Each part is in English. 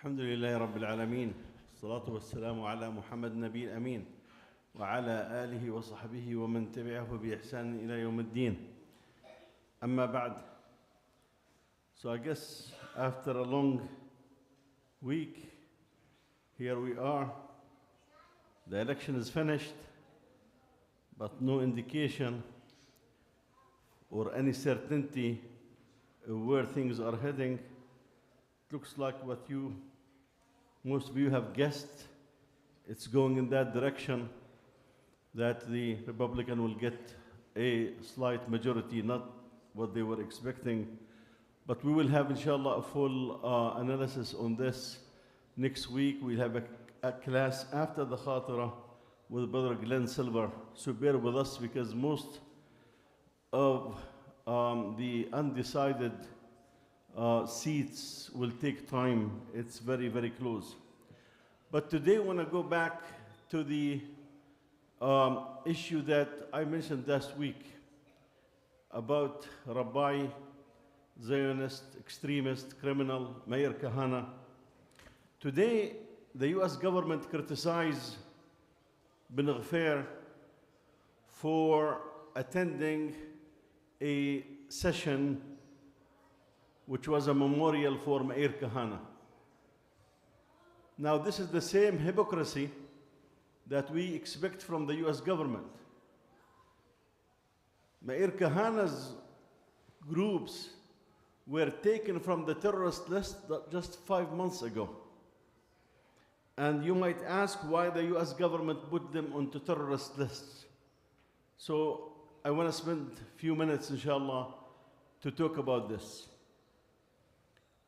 الحمد لله رب العالمين والصلاة والسلام على محمد النبي الأمين وعلى آله وصحبه ومن تبعه بإحسان إلى يوم الدين. أما بعد. So I guess after a long week, here we are. The election is finished, but no indication or any certainty of where things are heading. It looks like what most of you have guessed. It's going in that direction, that the Republican will get a slight majority, not what they were expecting. But we will have, inshallah, a full analysis on this next week. We'll have a class after the Khatira with Brother Glenn Silver. So bear with us, because most of the undecided seats will take time. It's very, very close. But today I want to go back to the issue that I mentioned last week about Rabbi, Zionist, extremist, criminal, Meir Kahane. Today, the US government criticized bin Ghafair for attending a session which was a memorial for Meir Kahane. Now, this is the same hypocrisy that we expect from the US government. Meir Kahane's groups were taken from the terrorist list just 5 months ago. And you might ask why the US government put them onto terrorist lists. So I want to spend a few minutes, inshallah, to talk about this.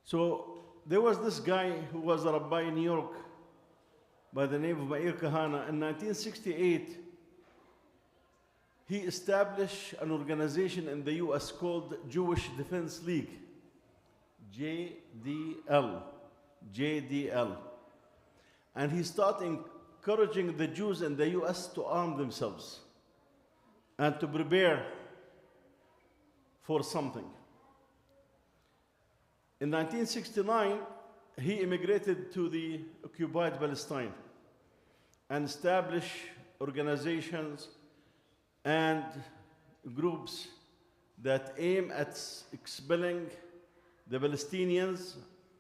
So there was this guy who was a rabbi in New York by the name of Meir Kahane. In 1968, he established an organization in the US called Jewish Defense League, JDL. And he started encouraging the Jews in the US to arm themselves and to prepare for something. In 1969, he immigrated to the occupied Palestine and established organizations and groups that aim at expelling the Palestinians,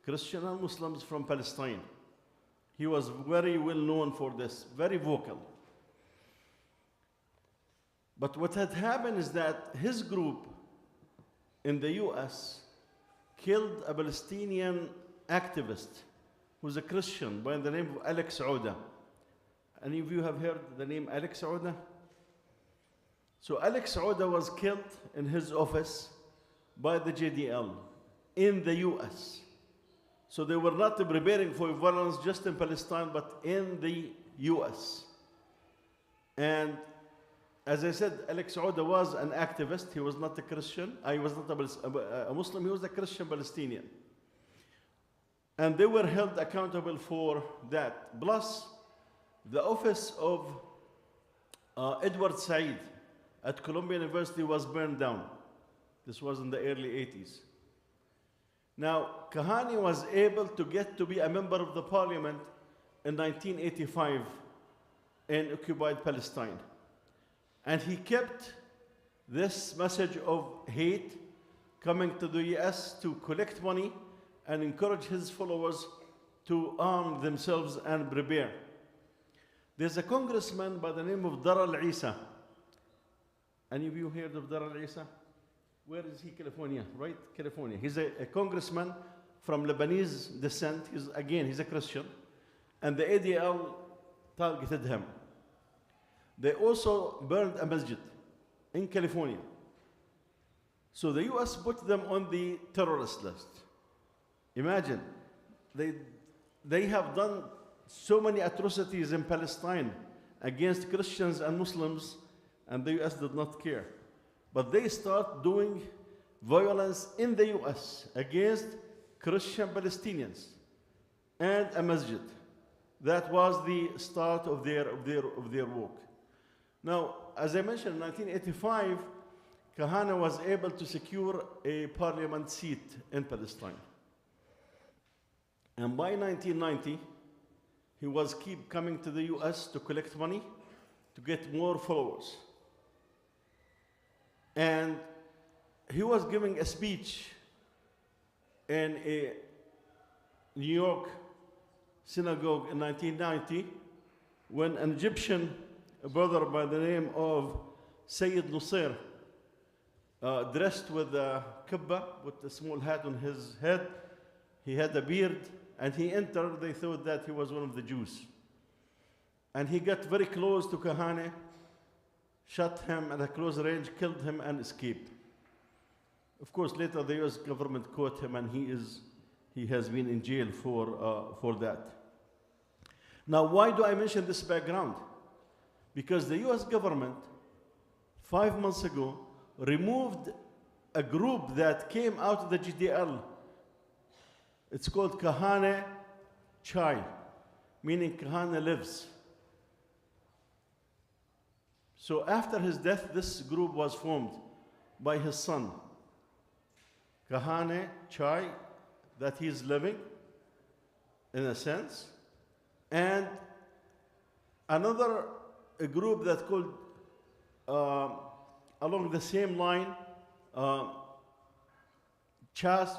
Christians and Muslims, from Palestine. He was very well known for this, very vocal. But what had happened is that his group in the US killed a Palestinian activist who's a Christian by the name of Alex Ouda. Any of you have heard the name Alex Ouda? So Alex Ouda was killed in his office by the JDL in the US. So they were not preparing for violence just in Palestine, but in the US. And as I said, Alex Ouda was an activist. He was not a Christian. He was not a Muslim. He was a Christian Palestinian. And they were held accountable for that. Plus, the office of Edward Said at Columbia University was burned down. This was in the early 80s. Now, Kahane was able to get to be a member of the parliament in 1985 in occupied Palestine. And he kept this message of hate coming to the US to collect money and encourage his followers to arm themselves and prepare. There's a congressman by the name of Dar al-Isa. Any of you heard of Dar al-Isa? Where is he? California, right? California. He's a congressman from Lebanese descent. He's a Christian. And the ADL targeted him. They also burned a masjid in California. So the US put them on the terrorist list. Imagine, they have done so many atrocities in Palestine against Christians and Muslims, and the US did not care. But they start doing violence in the US against Christian Palestinians and a masjid. That was the start of their work. Now, as I mentioned, in 1985, Kahane was able to secure a parliament seat in Palestine. And by 1990, he was keep coming to the US to collect money to get more followers. And he was giving a speech in a New York synagogue in 1990 when an Egyptian brother by the name of Sayyid Nusayr, dressed with a kibbah, with a small hat on his head, he had a beard, and he entered. They thought that he was one of the Jews. And he got very close to Kahane, shot him at a close range, killed him, and escaped. Of course, later the US government caught him, and he has been in jail for that. Now, why do I mention this background? Because the US government, 5 months ago, removed a group that came out of the GDL. It's called Kahane Chai, meaning Kahane lives. So after his death, this group was formed by his son, Kahane Chai, that he's living, in a sense, and another group that called, along the same line, Chas,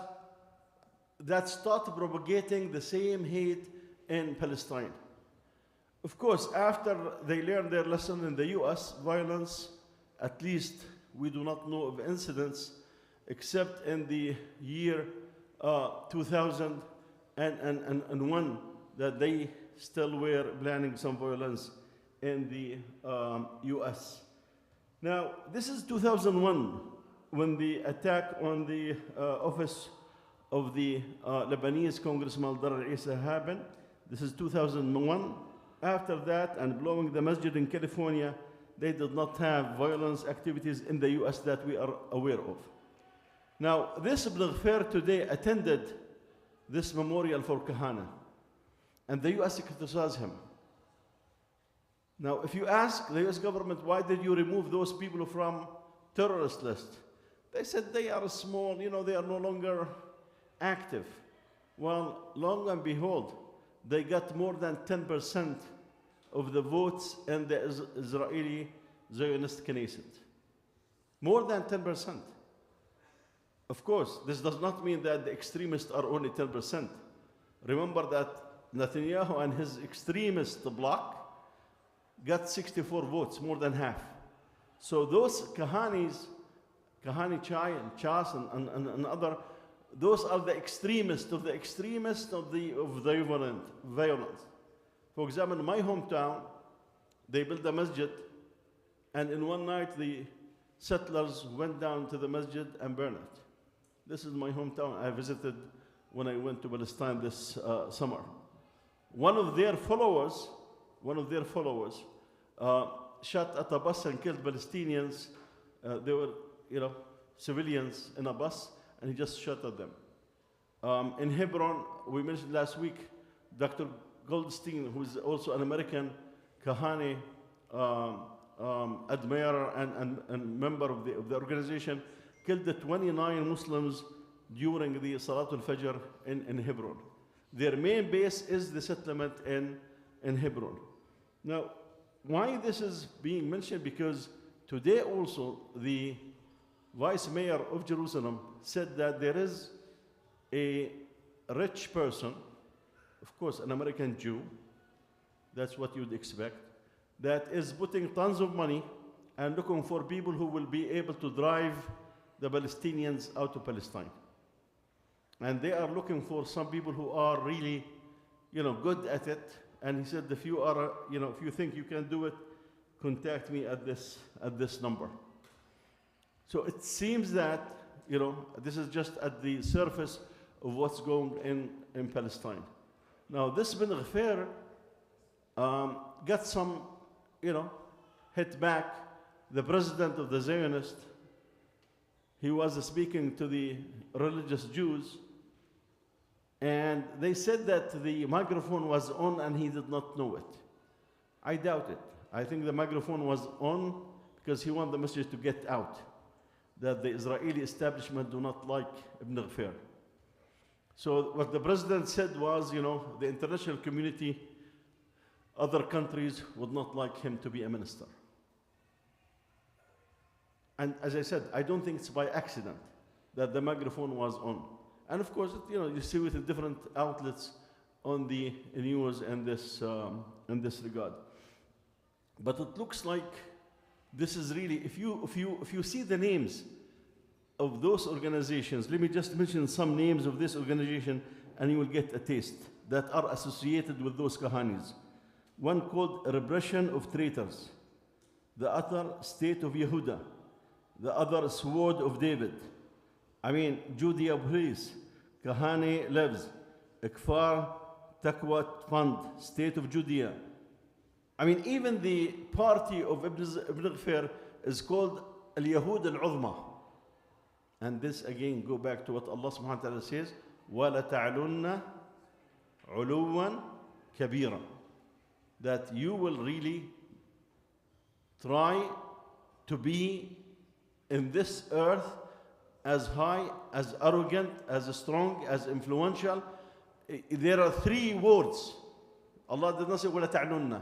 that started propagating the same hate in Palestine. Of course, after they learned their lesson in the US, violence, at least we do not know of incidents, except in the year 2001, that they still were planning some violence in the US. Now, this is 2001, when the attack on the office of the Lebanese Congressman Darar Issa happened. This is 2001. After that, and blowing the masjid in California, they did not have violence activities in the US that we are aware of. Now, this Ibn Ghaffar today attended this memorial for Kahane, and the US criticized him. Now, if you ask the US government, why did you remove those people from terrorist list? They said they are small, they are no longer active. Well, long and behold, they got more than 10% of the votes in the Israeli Zionist Knesset. More than 10%. Of course, this does not mean that the extremists are only 10%. Remember that Netanyahu and his extremist bloc got 64 votes, more than half. So those Kahane Chai and Chas and other, those are the extremists of the violence. For example, in my hometown, they built a masjid, and in one night the settlers went down to the masjid and burned it. This is my hometown. I visited when I went to Palestine this summer. One of their followers shot at a bus and killed Palestinians. They were, civilians in a bus, and he just shot at them. In Hebron, we mentioned last week, Dr. Goldstein, who is also an American Kahane admirer and member of the organization, killed the 29 Muslims during the Salatul Fajr in Hebron. Their main base is the settlement in Hebron. Now, why this is being mentioned? Because today also the Vice Mayor of Jerusalem said that there is a rich person, of course an American Jew, that's what you'd expect, that is putting tons of money and looking for people who will be able to drive the Palestinians out of Palestine. And they are looking for some people who are really, good at it. And he said, if you think you can do it, contact me at this number. So it seems that, this is just at the surface of what's going in Palestine. Now, this Ibn Ghaffar got some, hit back. The president of the Zionists, he was speaking to the religious Jews, and they said that the microphone was on and he did not know it. I doubt it. I think the microphone was on because he wanted the message to get out, that the Israeli establishment do not like Ibn Ghaffar. So what the president said was, you know, the international community, other countries would not like him to be a minister. And as I said, I don't think it's by accident that the microphone was on. And of course, you know, you see with the different outlets on the news in this regard. But it looks like this is really, if you see the names of those organizations, let me just mention some names of this organization and you will get a taste that are associated with those kahanis. One called Repression of Traitors, the other State of Yehuda, the other Sword of David. I mean, Judea Police, Kahane Lives, Ikfar Taqwa Fund, State of Judea. I mean, even the party of Ibn Ghafir is called Al-Yahud Al-Uzma. And this again, go back to what Allah subhanahu wa ta'ala says, وَلَتَعْلُنَّ عُلُوًّا كَبِيرًا. That you will really try to be in this earth as high, as arrogant, as strong, as influential. There are three words. Allah did not say وَلَا تَعْلُنَّ.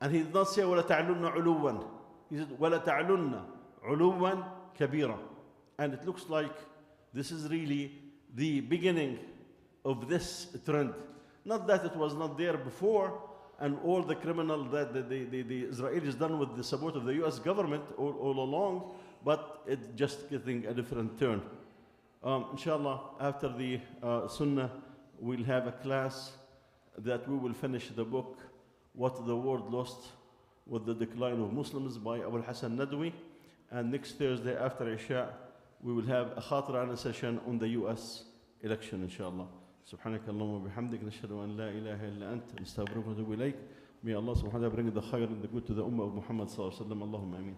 And He did not say وَلَا تَعْلُنَّ عُلُوًّا. He said وَلَا تَعْلُنَّ عُلُوًّا كَبِيرًا. And it looks like this is really the beginning of this trend. Not that it was not there before, and all the criminal that the Israelis done with the support of the US government all along, but it's just getting a different turn. Inshallah, after the Sunnah, we'll have a class that we will finish the book, What the World Lost with the Decline of Muslims by Abu Hassan Nadwi. And next Thursday after Isha, we will have a khatrana session on the US election, inshallah. سبحانك اللهم وبحمدك نشهد أن لا إله إلا أنت نستغفرك ونتوب إليك. May Allah subhanahu wa ta'ala bring the khair and the good to the Ummah of Muhammad sallallahu alaihi wasallam. Allahumma ameen.